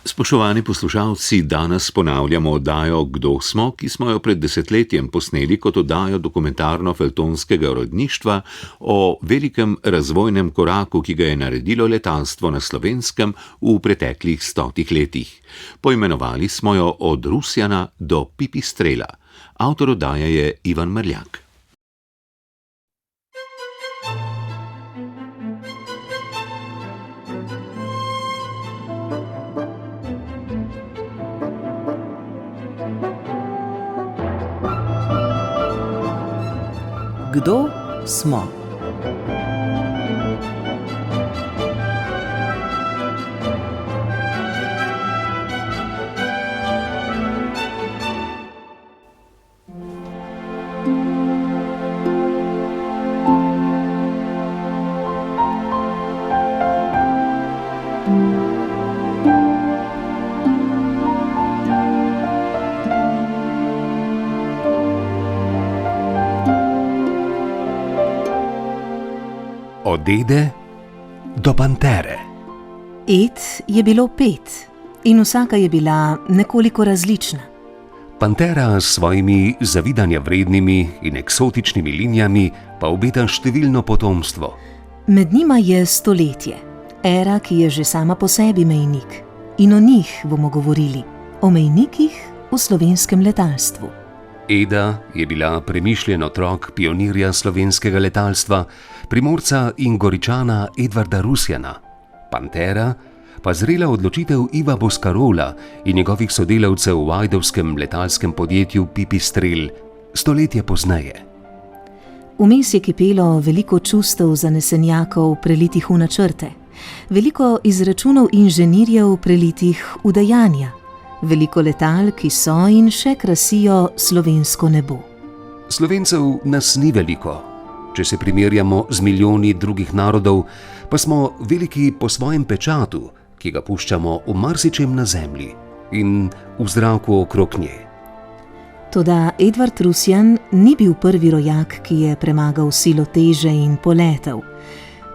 Spoštovani poslušalci, danes ponavljamo oddajo Kdo smo, ki smo jo pred desetletjem posneli kot oddajo dokumentarno-feltonskega uredništva o velikem razvojnem koraku, ki ga je naredilo letalstvo na Slovenskem v preteklih 100 letih. Poimenovali smo jo Od Rusjana do Pipistrela. Avtor oddaje je Ivan Mrljak. Kdo smo? Od Ede do Pantere. Ed je bilo 5 in vsaka je bila nekoliko različna. Pantera s svojimi zavidanja vrednimi in eksotičnimi linijami pa obeta številno potomstvo. Med njima je stoletje, era, ki je že sama po sebi mejnik. In o njih bomo govorili, o mejnikih v slovenskem letalstvu. Eda je bila premišljen otrok pionirja slovenskega letalstva, Primorca in Goričana Edvarda Rusjana. Pantera pa zrela odločitev Iva Boscarola in njegovih sodelavcev v ajdovskem letalskem podjetju Pipistrel stoletje pozneje. Vmes je kipelo veliko čustev zanesenjakov prelitih v načrte, veliko izračunov inženirjev prelitih v dejanja, veliko letal, ki so in še krasijo slovensko nebo. Slovencev nas ni veliko. Če se primerjamo z milijoni drugih narodov, pa smo veliki po svojem pečatu, ki ga puščamo v marsičem na zemlji in v zraku okrog nje. Toda Edvard Rusjan ni bil prvi rojak, ki je premagal silo teže in poletel,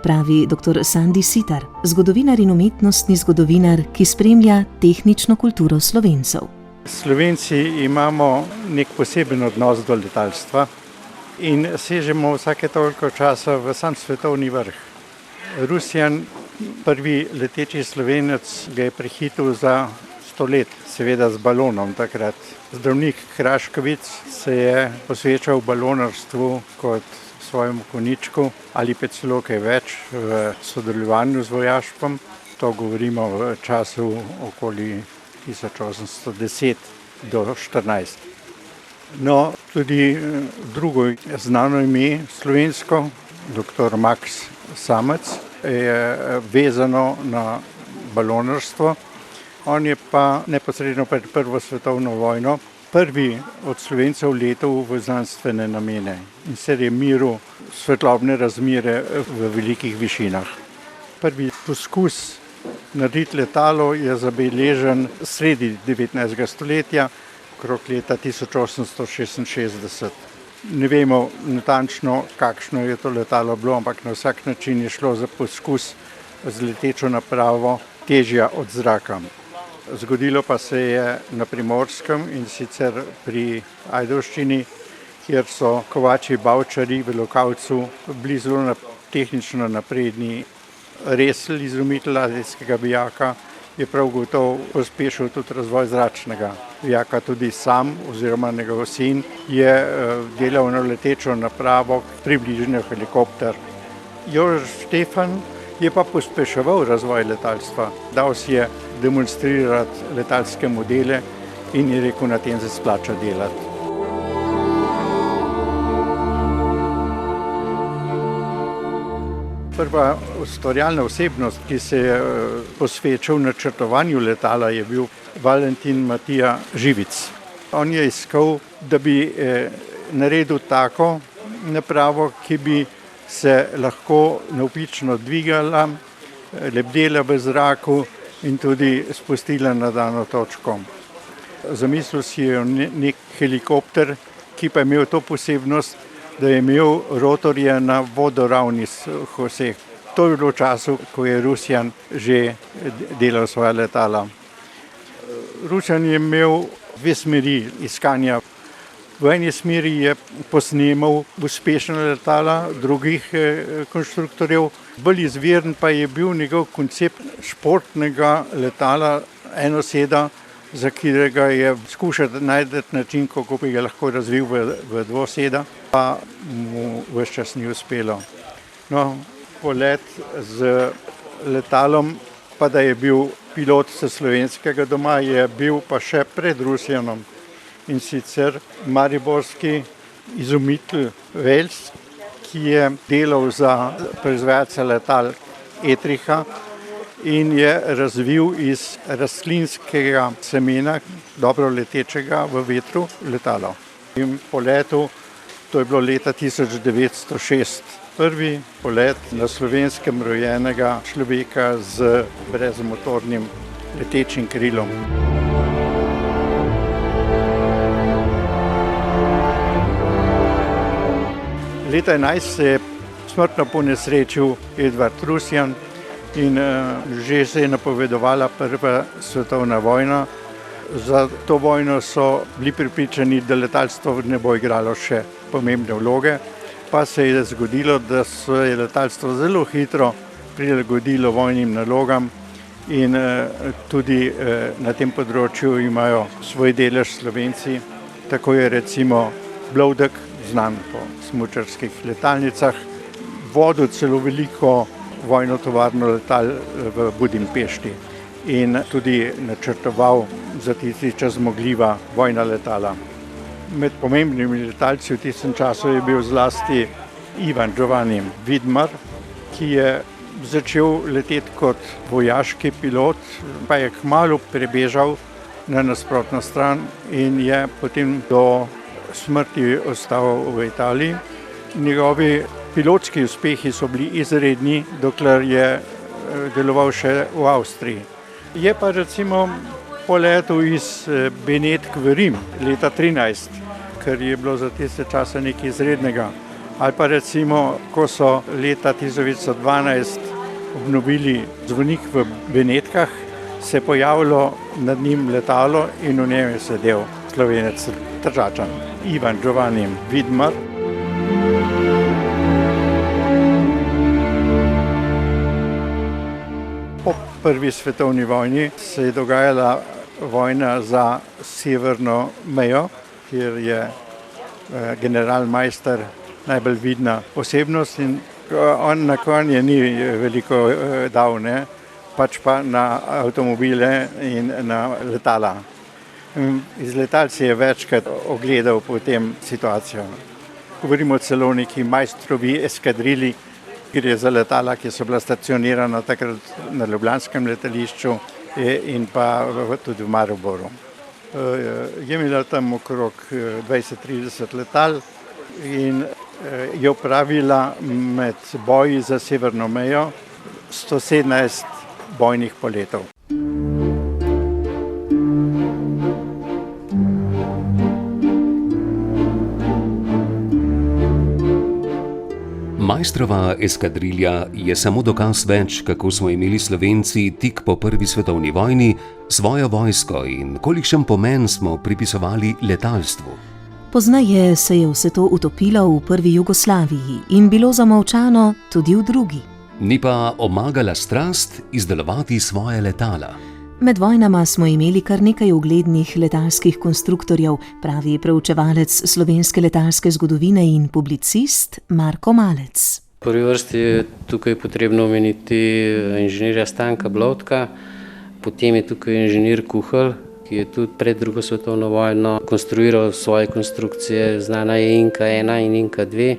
pravi dr. Sandi Sitar, zgodovinar in umetnostni zgodovinar, ki spremlja tehnično kulturo Slovencev. Slovenci imamo nek poseben odnos do letalstva in sežemo vsake toliko časa v sam svetovni vrh. Rusjan, prvi leteči Slovenec, ga je prehitel za 100 let, seveda z balonom takrat. Zdravnik Kraškovic se je posvečal balonarstvu kot svojemu koničku ali pa celo kaj več v sodelovanju z vojaštvom. To govorimo v času okoli 1810 do 14. No, tudi drugo znano ime slovensko, dr. Max Samec, je vezano na balonarstvo. On je pa neposredno pred Prvo svetovno vojno prvi od Slovencev letel v znanstvene namene in se je meril svetlobne razmere v velikih višinah. Prvi poskus narediti letalo je zabeležen sredi 19. stoletja, okrog leta 1866. Ne vemo natančno, kakšno je to letalo bilo, ampak na vsak način je šlo za poskus z letečo napravo težja od zraka. Zgodilo pa se je na Primorskem in sicer pri Ajdovščini, kjer so kovači Bavčarji v Lokavcu bili zelo tehnično napredni. Resl, izumitelj ladijskega vijaka, je prav gotovo pospešil tudi razvoj zračnega vijaka. Tudi sam oziroma njegov sin je delal na letečo napravo, približno helikopter. Jožef Štefan je pa pospeševal razvoj letalstva. Dal si je demonstrirati letalske modele in je rekel, na tem se splača delati. Prva ustvarjalna osebnost, ki se je posvečal načrtovanju letala, je bil Valentin Matija Živic. On je iskal, da bi naredil tako napravo, ki bi se lahko navpično dvigala, lebdela v zraku in tudi spustila na dano točko. Zamislil si je nek helikopter, ki pa je imel to posebnost, da je imel rotorje na vodoravnih oseh. To je bilo v času, ko je Rusjan že delal svoja letala. Rusjan je imel dve smeri iskanja. V eni smeri je posnemal uspešna letala drugih konstruktorjev, bolj izviren pa je bil njegov koncept športnega letala enoseda, za katerega je skušal najti način, kako bi ga lahko razvil v dvoseda, pa mu ves čas ni uspelo. No, polet z letalom, pa da je bil pilot s slovenskega doma, je bil pa še pred Rusjanom. In sicer mariborski izumitelj Wels, ki je delal za proizvajalca letal Etricha in je razvil iz rastlinskega semena, dobro letečega v vetru, letalo. In po letu, to je bilo leta 1906, prvi polet na Slovenskem rojenega človeka z brezmotornim letečim krilom. Leta 11 se je smrtno ponesrečil Edvard Rusjan in že se je napovedovala prva svetovna vojna. Za to vojno so bili prepričani, da letalstvo ne bo igralo še pomembne vloge, pa se je zgodilo, da se je letalstvo zelo hitro prilagodilo vojnim nalogam in tudi na tem področju imajo svoj delež Slovenci. Tako je recimo Blodek, znan po smučarskih letalnicah, vodil celo veliko vojno tovarno letal v Budimpešti in tudi načrtoval za tisti čas zmogljiva vojna letala. Med pomembnimi letalci v tistem času je bil zlasti Ivan Giovanni Vidmar, ki je začel leteti kot vojaški pilot, pa je kmalu prebežal na nasprotno stran in je potem do smrti ostal v Italiji. Njegovi pilotski uspehi so bili izredni, dokler je deloval še v Avstriji. Je pa recimo poletel iz Benetk v Rim leta 13, kar je bilo za tiste čase nekaj izrednega. Ali pa recimo, ko so leta 1912 obnovili zvonik v Benetkah, se je pojavilo nad njim letalo in v njem je sedel Slovenec Tržačan, Ivan Giovanni Vidmar. Po prvi svetovni vojni se je dogajala vojna za severno mejo, kjer je generalmajster najbolj vidna osebnost in on na konje ni veliko dal, ne? Pač pa na avtomobile in na letala. Iz letal si je večkrat ogledal potem situacijo. Govorimo celo o neki majstrovi eskadrili, gre za letala, ki so bila stacionirana takrat na ljubljanskem letališču in pa tudi v Mariboru. Je imela tam okrog 20-30 letal in je opravila med boji za severno mejo 117 bojnih poletov. Majstrova eskadrilja je samo dokaz več, kako smo imeli Slovenci tik po prvi svetovni vojni svojo vojsko in kolikšen pomen smo pripisovali letalstvu. Pozneje se je vse to utopilo v prvi Jugoslaviji in bilo zamolčano tudi v drugi. Ni pa omagala strast izdelovati svoje letala. Med vojnama smo imeli kar nekaj uglednih letalskih konstruktorjev, pravi preučevalec slovenske letalske zgodovine in publicist Marko Malec. V prvi vrsti je tukaj potrebno omeniti inženirja Stanka Blodka, potem je tukaj inženir Kuhelj, ki je tudi pred drugo svetovno vojno konstruiral svoje konstrukcije, znana je Inka 1 in Inka 2,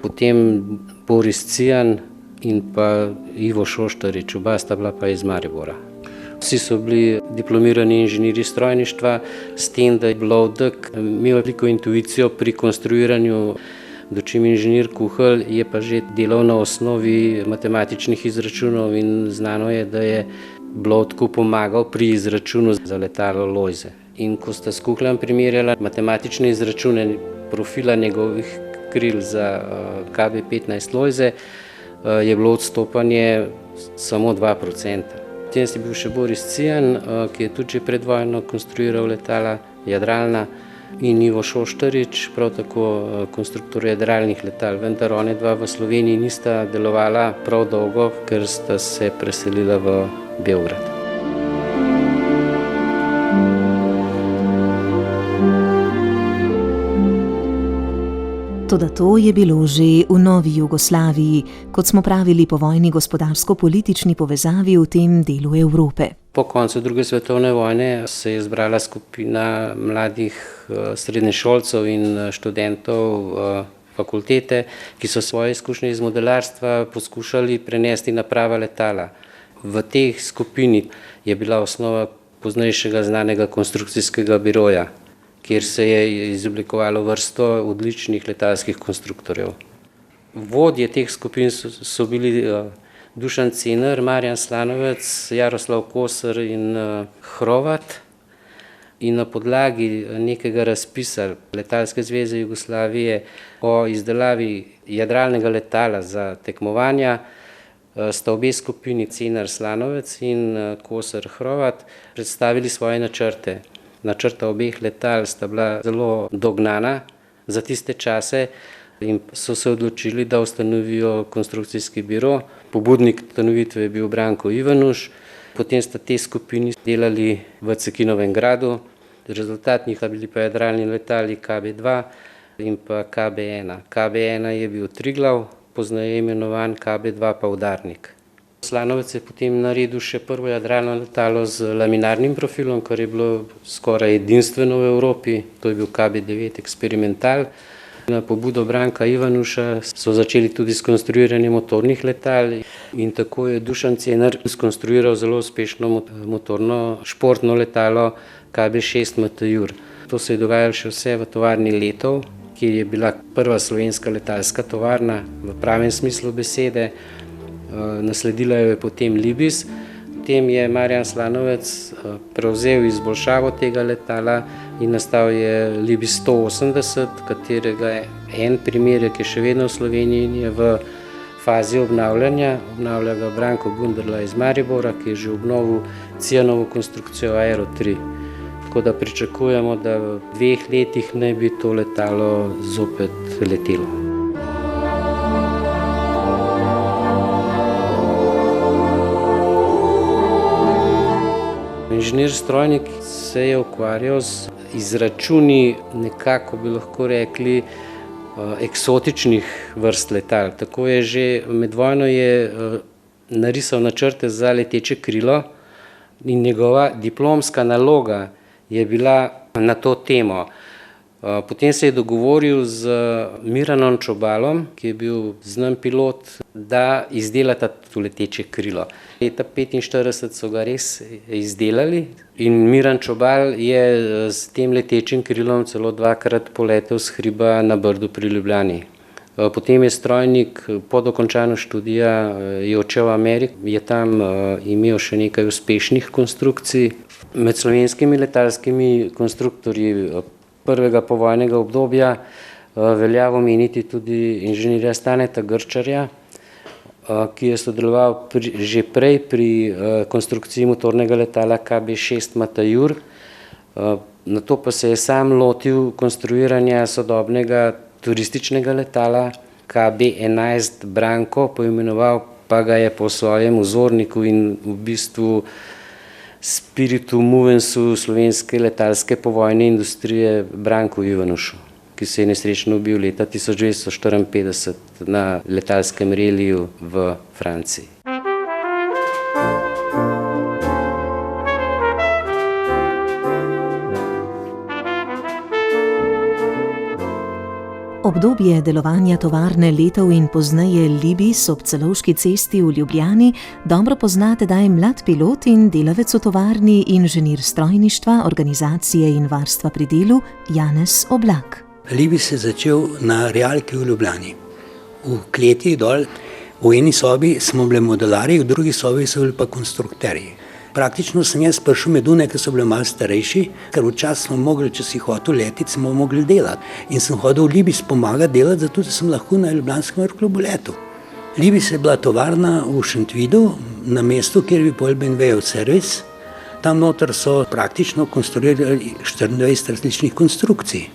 potem Boris Cijan in pa Ivo Šoštarič, oba sta bila pa iz Maribora. Vsi so bili diplomirani inženirji strojništva, s tem, da je Blodek imel veliko intuicijo pri konstruiranju, dočim inženir Kuhelj je pa že delal na osnovi matematičnih izračunov in znano je, da je Blodku pomagal pri izračunu za letalo Lojze. In ko sta s Kuhljem primerjala matematične izračune profila njegovih kril za KB-15 Lojze, je bilo odstopanje samo 2%. Potem je bil še Boris Cijan, ki je tudi že pred vojno konstruiral letala jadralna, in Ivo Šoštarič, prav tako konstruktor jadralnih letal, vendar one dva v Sloveniji nista delovala prav dolgo, ker sta se preselila v Beograd. Toda to je bilo že v novi Jugoslaviji, kot smo pravili, po vojni gospodarsko-politični povezavi v tem delu Evrope. Po koncu druge svetovne vojne se je zbrala skupina mladih srednješolcev in študentov fakultete, ki so svoje izkušnje iz modelarstva poskušali prenesti na prava letala. V tej skupini je bila osnova poznejšega znanega konstrukcijskega biroja, kjer se je izoblikovalo vrsto odličnih letalskih konstruktorjev. Vodje teh skupin so bili Dušan Cener, Marjan Slanovec, Jaroslav Koser in Hrovat. In na podlagi nekega razpisa Letalske zveze Jugoslavije o izdelavi jadralnega letala za tekmovanja sta obe skupini, Cener Slanovec in Koser Hrovat, predstavili svoje načrte. Načrta obeh letal sta bila zelo dognana za tiste čase in so se odločili, da ustanovijo konstrukcijski biro. Pobudnik ustanovitve je bil Branko Ivanuš, potem sta te skupini delali v Cekinovem gradu, rezultat njih bili pa jadralni letali KB2 in pa KB1. KB1 je bil Triglav, pozneje imenovan KB2 pa Udarnik. Slanovec je potem naredil še prvo jadralno letalo z laminarnim profilom, kar je bilo skoraj edinstveno v Evropi, to je bil KB9 Experimental. Na pobudo Branka Ivanuša so začeli tudi s konstruiranjem motornih letal in tako je Dušan Cener skonstruiral zelo uspešno motorno športno letalo KB6 Meteor. To se je dogajalo še vse v tovarni Letov, kjer je bila prva slovenska letalska tovarna v pravem smislu besede. Nasledila jo je potem Libis. Potem je Marjan Slanovec prevzel izboljšavo tega letala in nastal je Libis 180, katerega en primerek je še vedno v Sloveniji in je v fazi obnavljanja. Obnavlja ga Branko Gunderla iz Maribora, ki je že obnovil Cijanovo konstrukcijo Aero 3. Tako da pričakujemo, da v 2 letih naj bi to letalo zopet letelo. Inženir strojnik se je ukvarjal z izračuni, nekako bi lahko rekli, eksotičnih vrst letal. Tako je že med vojno narisal načrte za leteče krilo in njegova diplomska naloga je bila na to temo. Potem se je dogovoril z Miranom Čobalom, ki je bil znan pilot, da izdelata to leteče krilo. Leta 1945 so ga res izdelali in Miran Čobal je s tem letečim krilom celo 2-krat poletel s hriba na Brdu pri Ljubljani. Potem je strojnik po dokončanju študija je odšel v Ameriko, je tam imel še nekaj uspešnih konstrukcij. Med slovenskimi letalskimi konstruktorji prvega povojnega obdobja velja omeniti tudi inženirja Staneta Grčarja, ki je sodeloval že prej pri konstrukciji motornega letala KB6 Meteor. Nato pa se je sam lotil konstruiranja sodobnega turističnega letala KB11 Branko, poimenoval pa ga je po svojem vzorniku in v bistvu spiritu movensu slovenske letalske povojne industrije Branku Ivanušu, ki se je nesrečno ubil leta 1954 na letalskem reliju v Franciji. Obdobje delovanja tovarne Letov in pozneje Libis ob Celovški cesti v Ljubljani dobro pozna tedaj mlad pilot in delavec v tovarni, inženir strojništva, organizacije in varstva pri delu Janez Oblak. Libis je začel na Realki v Ljubljani. V kleti dol, v eni sobi smo bili modelarji, v drugi sobi so bili pa konstrukterji. Praktično sem jaz prišel med une, ki so bili malo starejši, ker včasih smo mogli, če si hotel letiti, smo mogli delati. In sem hodil v Libis pomagati delati, zato da sem lahko na Ljubljanskem aeroklubu letel. Libis je bila tovarna v Šentvidu, na mestu, kjer bi pol BMW servis. Tam noter so praktično konstruirali 24 različnih konstrukcij.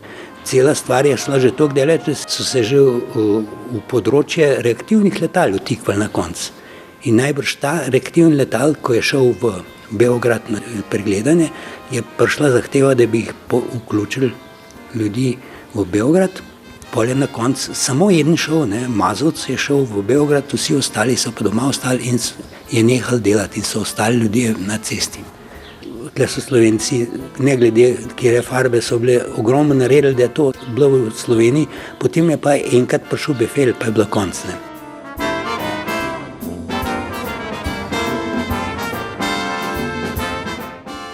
Cela stvar je šla že toliko daleč, da so se že v področje reaktivnih letal vtikvali na konec. In najbrž ta reaktivni letal, ko je šel v Beograd na pregledanje, je prišla zahteva, da bi jih vključili ljudi v Beograd. Pol je na koncu samo eden šel, Mazovc je šel v Beograd, vsi ostali so pa doma ostali in je nehal delati in so ostali ljudje na cesti. Tle so Slovenci, ne glede, kjer farbe so bile ogromno naredili, da je to bilo v Sloveniji, potem je pa enkrat prišel befel, pa je bilo konc.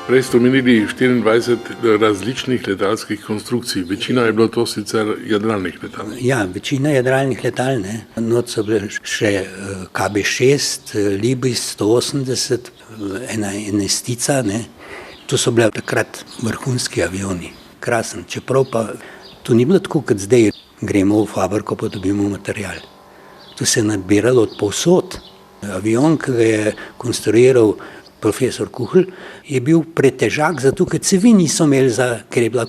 Prej ste omenili 24 različnih letalskih konstrukcij. Večina je bilo to sicer jadralnih letal. Ja, večina jadralnih letal. Not so bile še KB6, Libis 180, ena Estica. To so bile takrat vrhunski avioni. Krasen. Čeprav pa to ni bilo tako, kot zdaj gremo v fabriko, pa dobimo material. To se je nabiralo od povsod. Avion, ki ga je konstruiral profesor Kuhl, je bil pretežak, zato ker cevi niso imeli, ker je bila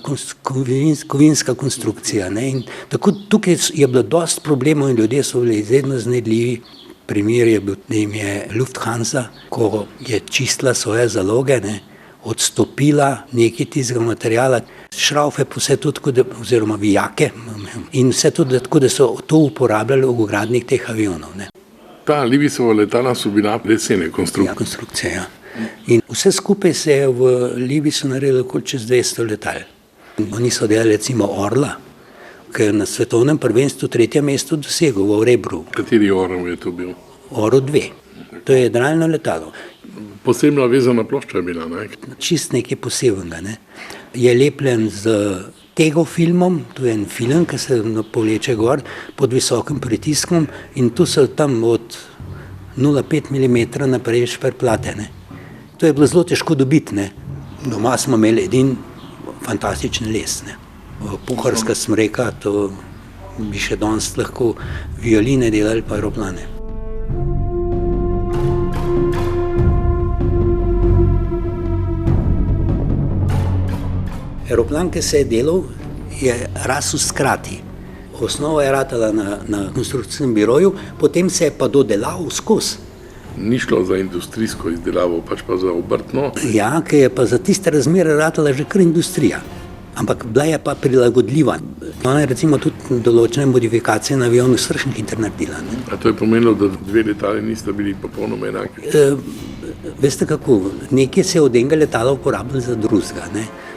kovinska konstrukcija. In tako tukaj je bilo dosti problemov in ljudje so bili izredno iznajdljivi. Primer je bil, da jim je Lufthansa, ko je čistila svoje zaloge, odstopila nekaj tistega materijala, šraufe pa vse to tako, oziroma vijake in vse to tako, da so to uporabljali v ugradnjih teh avionov. Ta Libisova letala so bila lesene konstrukcije. Ja, konstrukcije, ja. In vse skupaj se je v Libisu naredilo kot čez 200 letal. Oni so delali recimo Orla, ki je na svetovnem prvenstvu 3. mesto dosegel v Rebru. Kateri Orel je to bil? Orel 2. To je jadralno letalo. Posebna vezana plošča je bila, Čist nekaj posebnega. Je lepljen z tegofilmom, to je en film, ki se povleče gor pod visokim pritiskom in tu so tam od 0,5 mm naprej šperplate. To je bilo zelo težko dobiti. Doma smo imeli edin fantastičen les. Puharska smreka, to bi še danes lahko violine delali pa aeroplane. Aeroplan, ki se je delal, je rasel skrati. Osnova je ratala na konstrukcijskem biroju, potem se je pa dodelaval skozi. Ni šlo za industrijsko izdelavo, pač pa za obrtno. Ja, ki je pa za tiste razmere ratala že kar industrija. Ampak bila je pa prilagodljiva. Ona je recimo tudi določene modifikacije na avionu strašno hitro naredila. A to je pomenilo, da dve letali nista bili popolnoma enaki? Veste kako, nekaj se je od enega letala uporabljalo za drugega.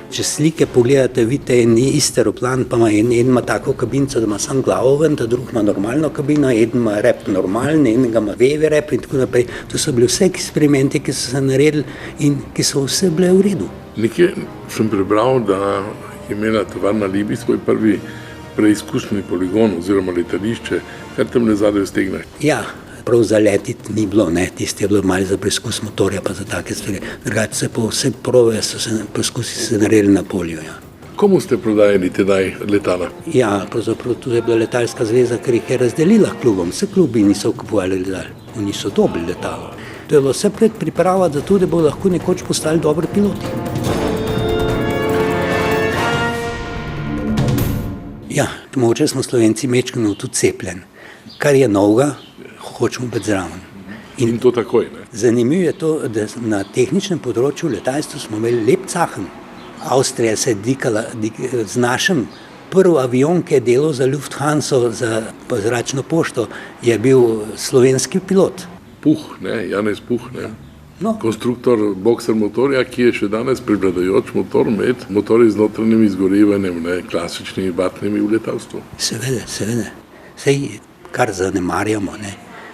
Če slike pogledate, vidite en isti aeroplan, pa en ima tako kabinco, da ima sam glavo ven, ta drug ima normalno kabino, en ima rep normalni, enega ima vevi rep in tako naprej. To so bili vse eksperimenti, ki so se naredili in ki so vse bile v redu. Nekje sem prebral, da je imela tovarna Libis svoj prvi preizkusni poligon oziroma letališče, kar tam ne zadaj v Stegnah. Ja, prav za letiti ni bilo, tisti je bilo malo za preizkus motorja pa za take stvari. Drugače se po vse prove preizkusi se naredili na polju. Ja. Komu ste prodajali tedaj letala? Ja, pravzaprav tu je bila letalska zveza, ker jih je razdelila klubom. Vse klubi niso kupovali letal, oni so dobili letalo. To je bilo vse predpriprava za to, da bo lahko nekoč postali dobri piloti. Ja, mogoče smo Slovenci mečkano tudi cepljen. Kar je novega, hočemo biti zraven. In to takoj, Zanimivo je to, da na tehničnem področju letalstva smo imeli lep cahen. Avstrija se je dikala z našim. Prvi avion, ki je delal za Lufthansa, za zračno pošto, je bil slovenski pilot. Puh, Janez Puh, konstruktor bokser motorja, ki je še danes prevladujoč motor med motorji z notranjim izgorevanjem, klasičnimi vatnimi v letalstvu. Seveda. Sej kar zanemarjamo,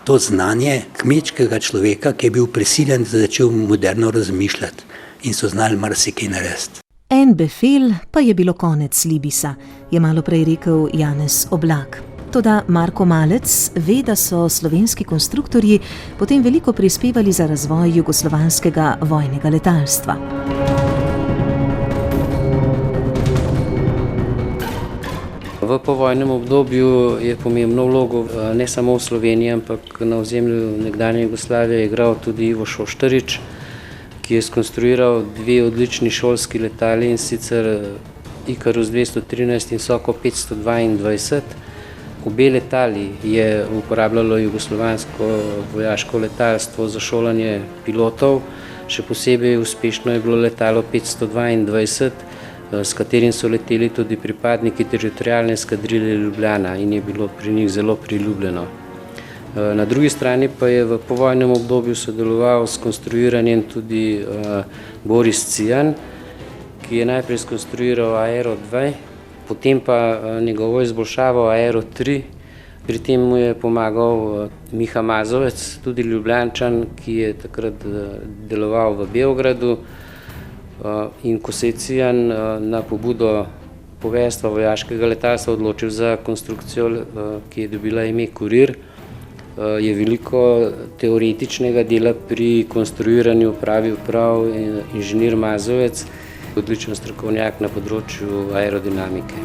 To znanje kmečkega človeka, ki je bil prisiljen, da začel moderno razmišljati in so znali marsikaj narediti. En befel pa je bilo konec Libisa, je malo prej rekel Janez Oblak. Toda Marko Malec ve, da so slovenski konstruktorji potem veliko prispevali za razvoj jugoslovanskega vojnega letalstva. V V povojnem obdobju je pomembno vlogo ne samo v Sloveniji, ampak na ozemlju nekdanje Jugoslavije igral tudi Ivo Šoštarič, ki je skonstruiral dve odlični šolski letali, in sicer Ikarus 213 in Sokol 522. Obe letali je uporabljalo jugoslovansko vojaško letalstvo za šolanje pilotov. Še posebej uspešno je bilo letalo 522, s katerim so leteli tudi pripadniki teritorialne eskadrile Ljubljana in je bilo pri njih zelo priljubljeno. Na drugi strani pa je v povojnem obdobju sodeloval s konstruiranjem tudi Boris Cijan, ki je najprej skonstruiral Aero 2, potem pa njegovo izboljšavo Aero 3. Pri tem mu je pomagal Miha Mazovec, tudi Ljubljančan, ki je takrat deloval v Beogradu. In ko se je Cijan na pobudo poveljstva vojaškega letalstva odločil za konstrukcijo, ki je dobila ime Kurir, je veliko teoretičnega dela pri konstruiranju opravil prav inženir Mazovec, odličen strokovnjak na področju aerodinamike.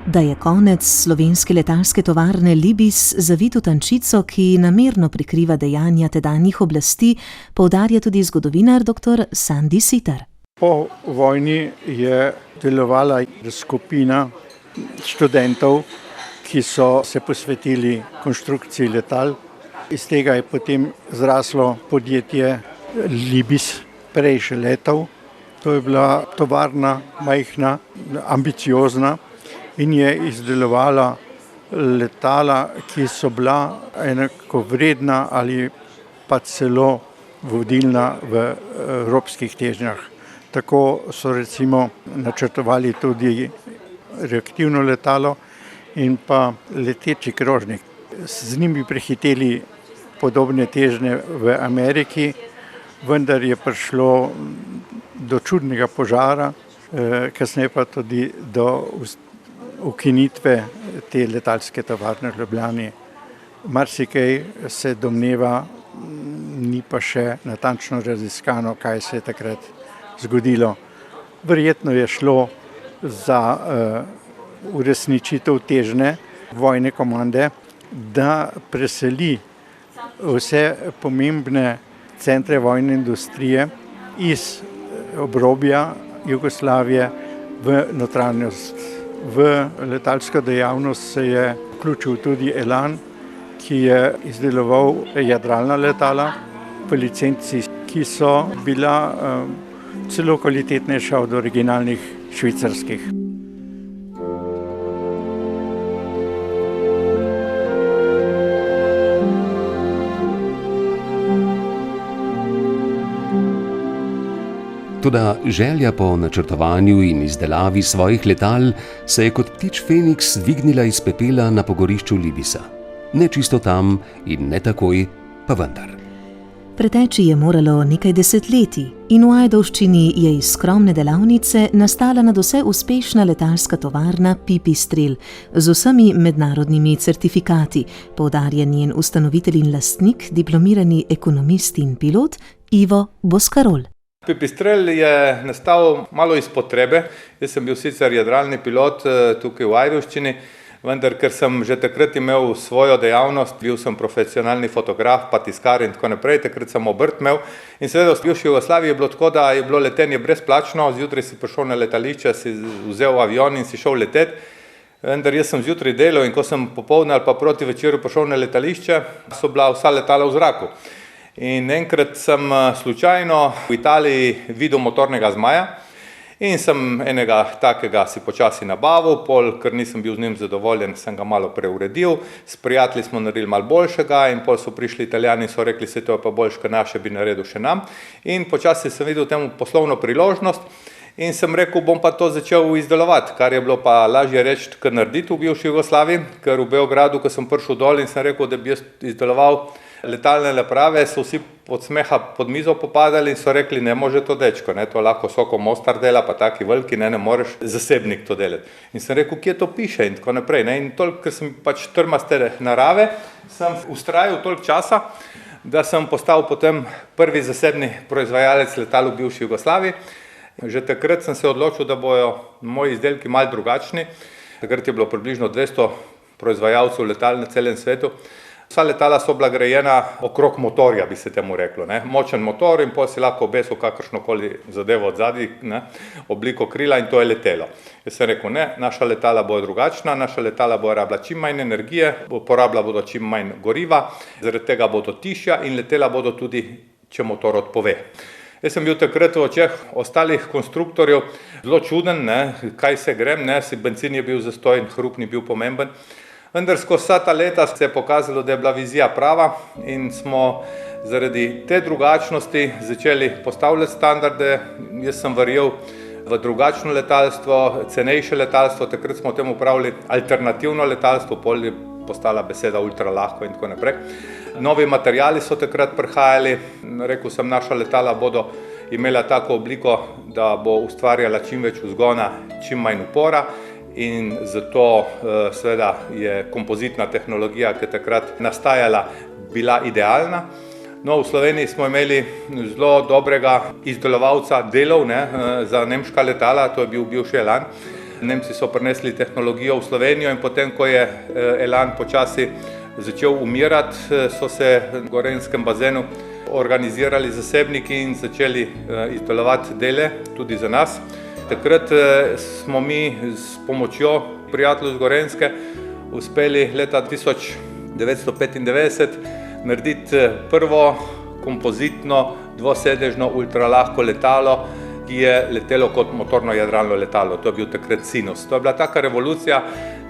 Da je konec slovenske letalske tovarne Libis zavit v tančico, ki namerno prikriva dejanja tedanjih oblasti, poudarja tudi zgodovinar dr. Sandi Sitar. Po vojni je delovala skupina študentov, ki so se posvetili konstrukciji letal. Iz tega je potem zraslo podjetje Libis, prej še letov. To je bila tovarna, majhna, ambiciozna, in je izdelovala letala, ki so bila enako vredna ali pa celo vodilna v evropskih težnjah. Tako so recimo načrtovali tudi reaktivno letalo in pa leteči krožnik. Z njim bi prehiteli podobne težnje v Ameriki, vendar je prišlo do čudnega požara, kasneje pa tudi do ukinitve te letalske tovarne v Ljubljani. Marsikaj se domneva, ni pa še natančno raziskano, kaj se je takrat zgodilo. Verjetno je šlo za uresničitev težnje vojne komande, da preseli vse pomembne centre vojne industrije iz obrobja Jugoslavije v notranjost. V letalsko dejavnost se je vključil tudi Elan, ki je izdeloval jadralna letala v licenci, ki so bila celo kvalitetnejša od originalnih švicarskih. Toda želja po načrtovanju in izdelavi svojih letal se je kot ptič Feniks dvignila iz pepela na pogorišču Libisa. Ne čisto tam in ne takoj, pa vendar. Preteči je moralo nekaj desetletij in v Ajdovščini je iz skromne delavnice nastala nadvse uspešna letalska tovarna Pipistrel z vsemi mednarodnimi certifikati, poudarja njen ustanovitelj in lastnik, diplomirani ekonomist in pilot Ivo Boscarol. Pipistrel je nastal malo iz potrebe. Jaz sem bil sicer jadralni pilot tukaj v Ajdovščini, vendar ker sem že takrat imel svojo dejavnost, bil sem profesionalni fotograf, pa tiskar in tako naprej, takrat sem obrt imel. In seveda v bivši Jugoslaviji je bilo tako, da je bilo letenje brezplačno, zjutraj si prišel na letališče, si vzel avion in si šel leteti. Vendar jaz sem zjutraj delal in ko sem popoldne ali pa proti večeru prišel na letališče, so bila vsa letala v zraku. In enkrat sem slučajno v Italiji videl motornega zmaja in sem enega takega si počasi nabavil, ker nisem bil z njim zadovoljen, sem ga malo preuredil, s prijatelji smo naredili malo boljšega in pol so prišli Italijani in so rekli, se to je pa boljše, kot naše bi naredil še nam. In počasi sem videl temu poslovno priložnost in sem rekel, bom pa to začel izdelovati, kar je bilo pa lažje reči, kot narediti v bivši Jugoslaviji, ker v Beogradu, ko sem prišel dol in sem rekel, da bi jaz izdeloval letalne naprave, so vsi od smeha pod mizo popadali in so rekli, ne može to dečko, ne, to lahko Soko Mostar dela, pa taki veliki, ne moreš zasebnik to delati. In sem rekel, kje to piše in tako naprej. Ne? In toliko, ker sem pač trmaste narave, sem ustrajal toliko časa, da sem postal potem prvi zasebni proizvajalec letal v bivši Jugoslaviji. Že takrat sem se odločil, da bojo moji izdelki malo drugačni. Takrat je bilo približno 200 proizvajalcev letal na celem svetu. Vsa letala so bila grajena okrog motorja, bi se temu reklo. Močen motor in potem si lahko obesil kakršnokoli zadevo od zadaj, obliko krila in to je letelo. Jaz sem rekel, ne, naša letala bojo drugačna, naša letala bojo rabila čim manj energije, porabila bodo čim manj goriva, zaradi tega bodo tišja in letela bodo tudi, če motor odpove. Jaz sem bil takrat v očeh ostalih konstruktorjev zelo čuden, kaj se grem, bencin je bil zastonj, hrup ni bil pomemben. Vendar skozi vsa ta leta se je pokazalo, da je bila vizija prava in smo zaradi te drugačnosti začeli postavljati standarde. Jaz sem verjel v drugačno letalstvo, cenejše letalstvo, takrat smo temu pravili alternativno letalstvo, pol je postala beseda ultra lahko in tako naprej. Novi materiali so takrat prihajali, rekel sem, naša letala bodo imela tako obliko, da bo ustvarjala čim več vzgona, čim manj upora. In zato seveda je kompozitna tehnologija, ki je takrat nastajala, bila idealna. No, v Sloveniji smo imeli zelo dobrega izdelovalca delov za nemška letala, to je bil bivši Elan. Nemci so prinesli tehnologijo v Slovenijo in potem, ko je Elan počasi začel umirati, so se v Gorenjskem bazenu organizirali zasebniki in začeli izdelovati dele tudi za nas. Takrat smo mi s pomočjo prijateljev z Gorenjske uspeli leta 1995 narediti prvo kompozitno dvosedežno ultralahko letalo, ki je letelo kot motorno jadralno letalo. To je bil takrat Sinus. To je bila taka revolucija,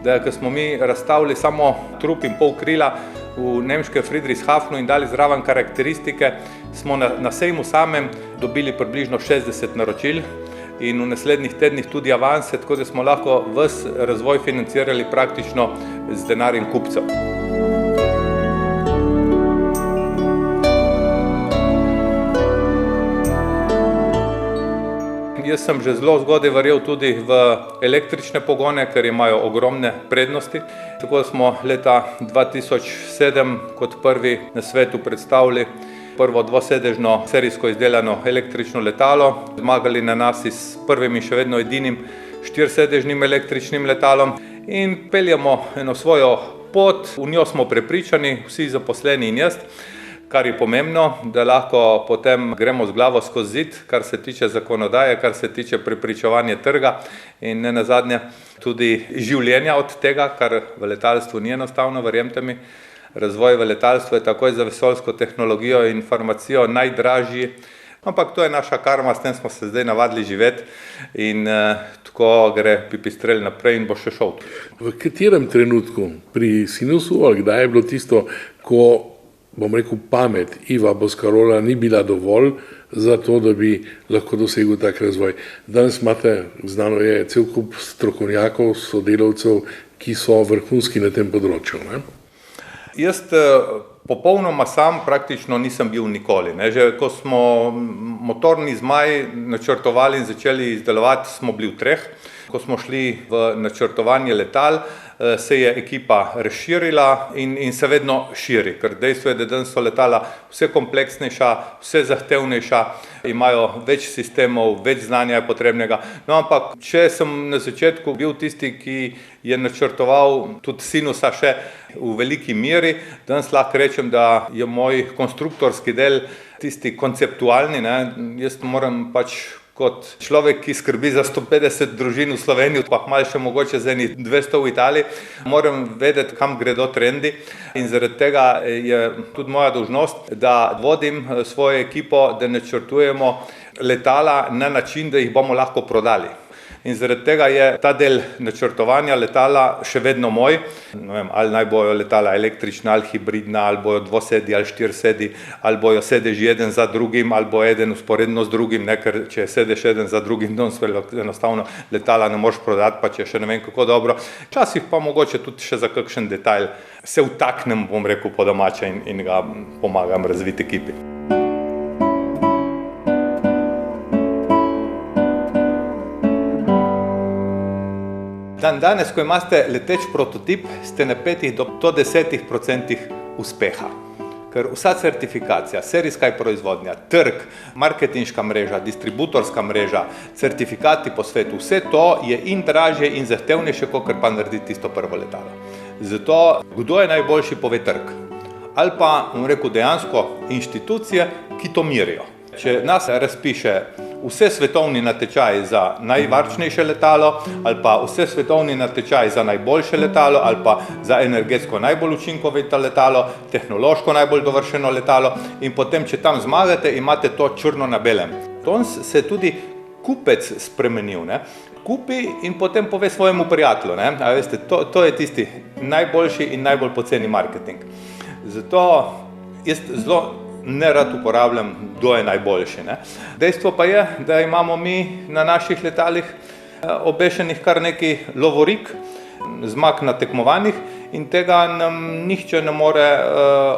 da ko smo mi razstavili samo trup in pol krila v nemškem Friedrichshafnu in dali zraven karakteristike, smo na sejmu samem dobili približno 60 naročil in v naslednjih tednih tudi avanse, tako da smo lahko ves razvoj financirali praktično z denarjem kupcev. Jaz sem že zelo zgodaj verjel tudi v električne pogone, ker imajo ogromne prednosti. Tako smo leta 2007 kot prvi na svetu predstavili prvo dvosedežno serijsko izdelano električno letalo. Zmagali na nas s prvim in še vedno edinim štirisedežnim električnim letalom in peljemo eno svojo pot, v njo smo prepričani, vsi zaposleni in jaz, kar je pomembno, da lahko potem gremo z glavo skozi zid, kar se tiče zakonodaje, kar se tiče prepričevanja trga in nenazadnje tudi življenja od tega, kar v letalstvu ni enostavno, verjemite mi. Razvoj v letalstvu je takoj za vesoljsko tehnologijo in farmacijo najdražji, ampak to je naša karma, s tem smo se zdaj navadili živeti in tako gre pipistrelj naprej in bo še šel. V katerem trenutku pri Sinusu, ali kdaj je bilo tisto, ko, bom rekel, pamet Iva Boscarola ni bila dovolj za to, da bi lahko dosegel tak razvoj? Danes imate, znano je, cel kup strokovnjakov, sodelavcev, ki so vrhunski na tem področju, ne? Jaz popolnoma sam praktično nisem bil nikoli. Že ko smo motorni zmaj načrtovali in začeli izdelovati, smo bili v treh. Ko smo šli v načrtovanje letal, se je ekipa razširila in se vedno širi, ker dejstvo je, da danes so letala vse kompleksnejša, vse zahtevnejša, imajo več sistemov, več znanja je potrebnega. No, ampak če sem na začetku bil tisti, ki je načrtoval tudi Sinusa še v veliki meri, danes lahko rečem, da je moj konstruktorski del tisti konceptualni, Jaz moram pač kot človek, ki skrbi za 150 družin v Sloveniji, pa malo še mogoče za 200 v Italiji, moram vedeti, kam gredo trendi in zaradi tega je tudi moja dolžnost, da vodim svojo ekipo, da načrtujemo letala na način, da jih bomo lahko prodali. In zaradi tega je ta del načrtovanja letala še vedno moj. Ne vem, ali naj bojo letala električna, ali hibridna, ali bojo dvosedi, ali štirsedi, ali bojo sedeži eden za drugim, ali bo eden usporedno z drugim, ker če sedeš eden za drugim, enostavno letala ne moreš prodati, pa če še ne vem kako dobro. Včasih pa mogoče tudi še za kakšen detajl se vtaknem, bom rekel, po domače in ga pomagam razviti ekipi. Danes, ko imate leteč prototip, ste na 5 do 10% uspeha. Ker vsa certifikacija, serijska proizvodnja, trg, marketinška mreža, distributorska mreža, certifikati po svetu, vse to je in dražje in zahtevnejše, kot pa narediti tisto prvo letalo. Zato, kdo je najboljši, pove trg. Ali pa, bom rekel, dejansko inštitucije, ki to merijo. Če nas razpiše vse svetovni natečaji za najvarčnejše letalo, ali pa vse svetovni natečaji za najboljše letalo, ali pa za energetsko najbolj učinkovito letalo, tehnološko najbolj dovršeno letalo, in potem, če tam zmagate, imate to črno na belem. Danes se tudi kupec spremenil, ne? Kupi in potem pove svojemu prijatelju, ne? A veste, to je tisti najboljši in najbolj poceni marketing. Zato jaz zelo nerad uporabljam, kdo je najboljši, ne. Dejstvo pa je, da imamo mi na naših letalih obešenih kar neki lovorik, zmag na tekmovanjih, in tega nam nihče ne more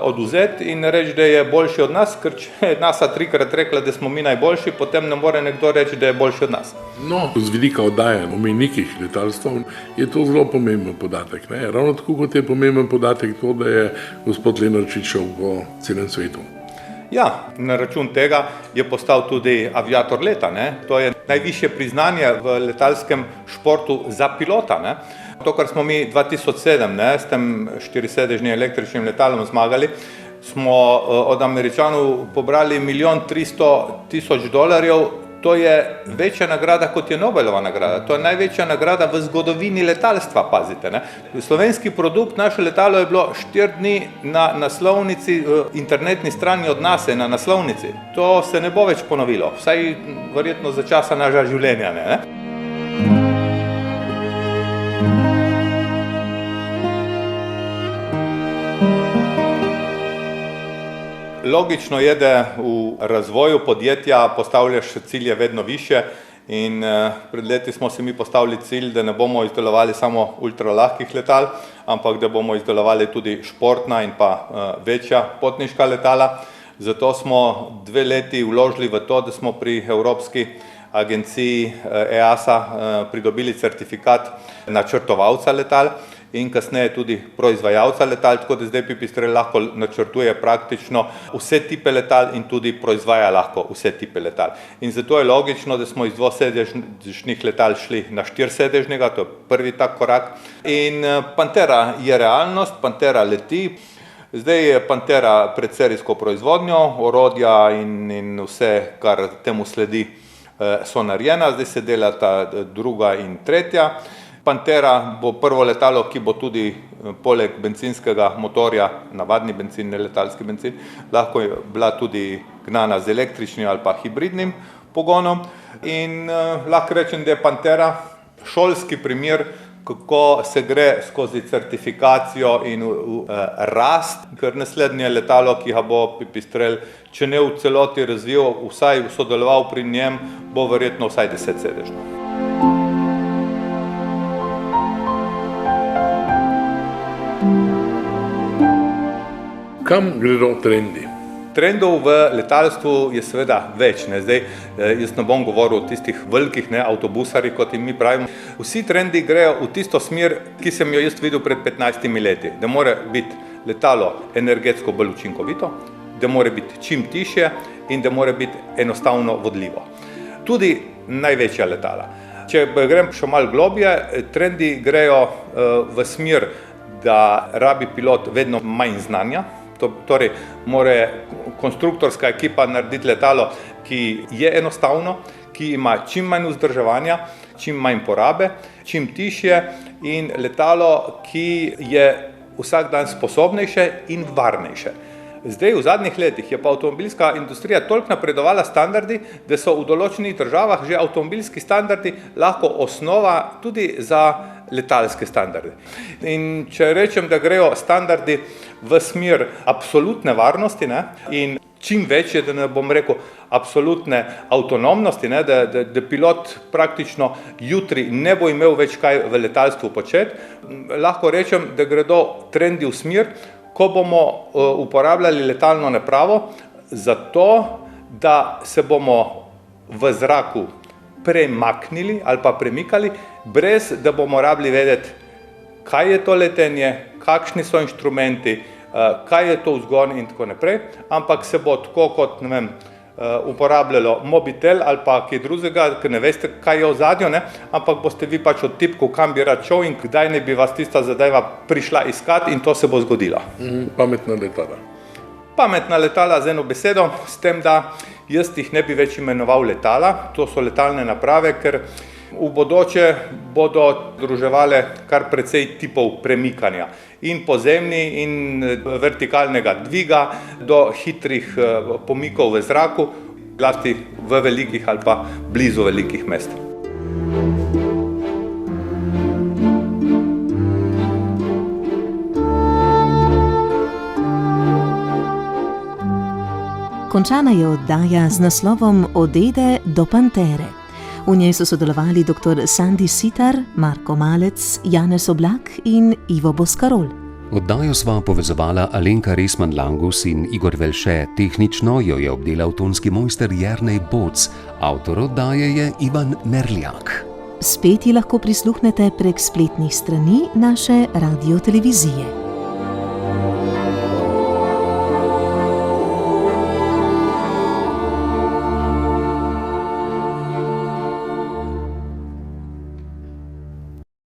odvzeti in reči, da je boljši od nas, ker če je NASA trikrat rekla, da smo mi najboljši, potem ne more nekdo reči, da je boljši od nas. No, z vidika oddaje omenjenih letalstv je to zelo pomemben podatek, ne? Ravno tako kot je pomemben podatek to, da je gospod Lenarčič šel po celem svetu. Ja, na račun tega je postal tudi aviator leta, ne? To je najvišje priznanje v letalskem športu za pilota, ne? To, kar smo mi 2007, ne, s tem 4-sedežnim električnim letalom zmagali, smo od Američanov pobrali $1.300.000. To je večja nagrada, kot je Nobelova nagrada. To je največja nagrada v zgodovini letalstva, pazite, ne. Slovenski produkt, naše letalo je bilo 4 dni na naslovnici, internetni strani od NASA na naslovnici. To se ne bo več ponovilo, vsaj verjetno za časa našega življenja, ne. Logično je, da v razvoju podjetja postavljaš cilje vedno više in pred leti smo si mi postavili cilj, da ne bomo izdelovali samo ultralahkih letal, ampak da bomo izdelovali tudi športna in pa večja potniška letala. Zato smo 2 leti vložili v to, da smo pri Evropski agenciji EASA pridobili certifikat načrtovalca letal in kasneje tudi proizvajalca letal, tako da zdaj Pipistrel lahko načrtuje praktično vse tipe letal in tudi proizvaja lahko vse tipe letal. In zato je logično, da smo iz 2-sedežnih letal šli na 4-sedežnega, to je prvi tak korak. In Pantera je realnost, Pantera leti. Zdaj je Pantera pred serijsko proizvodnjo, orodja in vse, kar temu sledi, so narejena, zdaj se delata druga in tretja. Pantera bo prvo letalo, ki bo tudi poleg bencinskega motorja, navadni bencin, ne letalski bencin, lahko je bila tudi gnana z električnim ali pa hibridnim pogonom. In lahko rečem, da je Pantera šolski primer, kako se gre skozi certifikacijo in rast, ker naslednje letalo, ki ga bo Pipistrel, če ne v celoti razvil, vsaj sodeloval pri njem, bo verjetno vsaj 10-sedežno. Kam gredo trendi? Trendov v letalstvu je seveda več, ne. Zdaj, jaz ne bom govoril o tistih velikih, ne, avtobusarjih, kot jim mi pravimo. Vsi trendi grejo v tisto smer, ki sem jo jaz videl pred 15 leti, da mora biti letalo energetsko bolj učinkovito, da mora biti čim tišje in da mora biti enostavno vodljivo. Tudi največja letala. Če grem še malo globje, trendi grejo v smer, da rabi pilot vedno manj znanja. Torej, mora konstruktorska ekipa narediti letalo, ki je enostavno, ki ima čim manj vzdrževanja, čim manj porabe, čim tišje in letalo, ki je vsak dan sposobnejše in varnejše. Zdaj, v zadnjih letih je pa avtomobilska industrija toliko napredovala standardi, da so v določenih državah že avtomobilski standardi lahko osnova tudi za letalske standarde. In če rečem, da grejo standardi v smer absolutne varnosti, ne, in čim večje, da ne bom rekel, absolutne avtonomnosti, ne, da pilot praktično jutri ne bo imel več kaj v letalstvu početi, lahko rečem, da gredo trendi v smer, ko bomo uporabljali letalno napravo zato, da se bomo v zraku premaknili ali pa premikali, brez da bomo rabili vedeti, kaj je to letenje, kakšni so inštrumenti, kaj je to vzgon in tako naprej, ampak se bo tako kot, ne vem, uporabljalo mobitel ali pa kaj drugega, ker ne veste, kaj je v ozadju, ampak boste vi pač odtipkal, kam bi rad šel in kdaj ne bi vas tista zadeva prišla iskati in to se bo zgodilo. Pametna letala. Pametna letala z eno besedo, s tem, da jaz jih ne bi več imenoval letala, to so letalne naprave, ker v bodoče bodo združevale kar precej tipov premikanja. In pozemni in vertikalnega dviga do hitrih pomikov v zraku, zlasti v velikih ali pa blizu velikih mest. Končana je oddaja z naslovom Od Ede do Pantere. V njej so sodelovali dr. Sandi Sitar, Marko Malec, Janez Oblak in Ivo Boscarol. Oddajo sva povezovala Alenka Resman-Langus in Igor Velše, tehnično jo je obdelal tonski mojster Jernej Boc, avtor oddaje je Ivan Merljak. Spet ji lahko prisluhnete prek spletnih strani naše radiotelevizije.